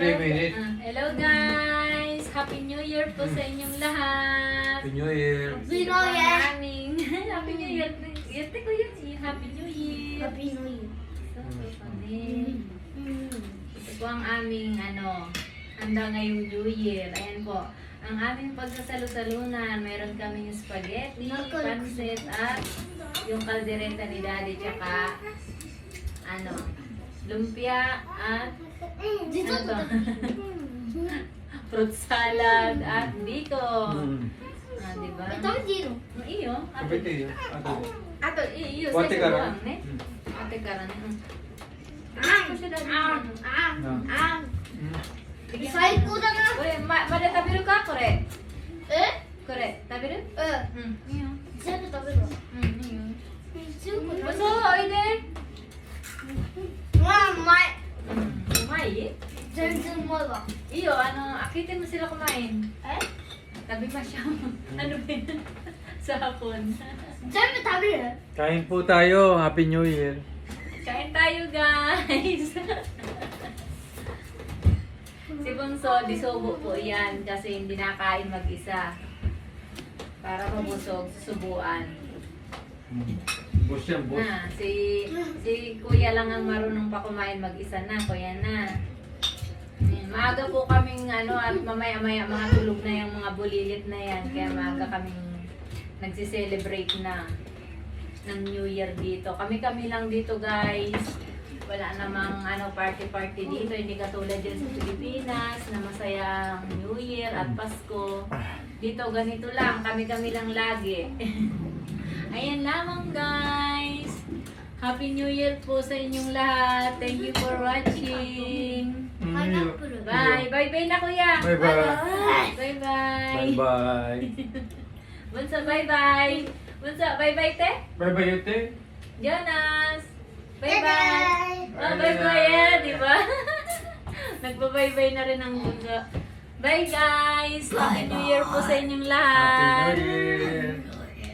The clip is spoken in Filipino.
Hello guys! Happy New Year po sa inyong lahat! Happy New Year! Happy New Year! Happy New Year! Yate ko yun eh. Happy New Year! Happy New Year. So funny. Ito po ang aming handa ngayong New Year. Ayan po. Ang aming pagsasalo-salunan, meron kaming spaghetti, pancit, at yung kaldereta ni Daddy, tsaka lumpia, at Dito ano to? Fruit salad, at biko. Diba? Ito ang dino. Iyo. Kapit yun. Ato, iyo. Wate Sa ka buwang, rin? ne? Wate ka rin. Isahin ko na nga. Ore, mada tabiru ka, kore? Eh? Kore, tabiru? Iyo. Saan ito tabi mo? Iyo. Sino ko na? Baso, oide? Mamay. Kumain? Diyan mo ba? Iyo, akitin mo sila kumain. Eh? Tabi pa siya. Ano ba yun? Sa hapon. Diyan mo tabi eh? Kain po tayo. Happy New Year. Kain tayo, guys! Si Bunso, disubo po yan kasi hindi nakain mag-isa. Para mabusog, susubuan. Boss yan, boss. Si Kuya lang ang marunong pa kumain mag-isa na. Kuya na. Ayan, maaga po kaming at mamaya-maya mga tulog na yung mga bulilit na yan. Kaya maaga kaming nagsiselebrate na ng New Year dito. Kami-kami lang dito, guys. Wala namang party-party dito. Hindi katulad din sa Pilipinas na masayang New Year at Pasko. Dito ganito lang. Kami-kami lang lagi. Ayan lamang, guys. Happy New Year po sa inyong lahat. Thank you for watching. Bye. Bye-bye na, Kuya. Bye-bye. Bye-bye. Bye-bye. Bunso, bye-bye. Bunso, bye-bye, te. Bye-bye, Ute. Jonas. Bye-bye. Bye-bye. Oh, bye-bye yan, di ba? Nagpa-bye-bye na rin ang bunso. Bye, guys. Happy New Year po sa inyong lahat. Happy New Year.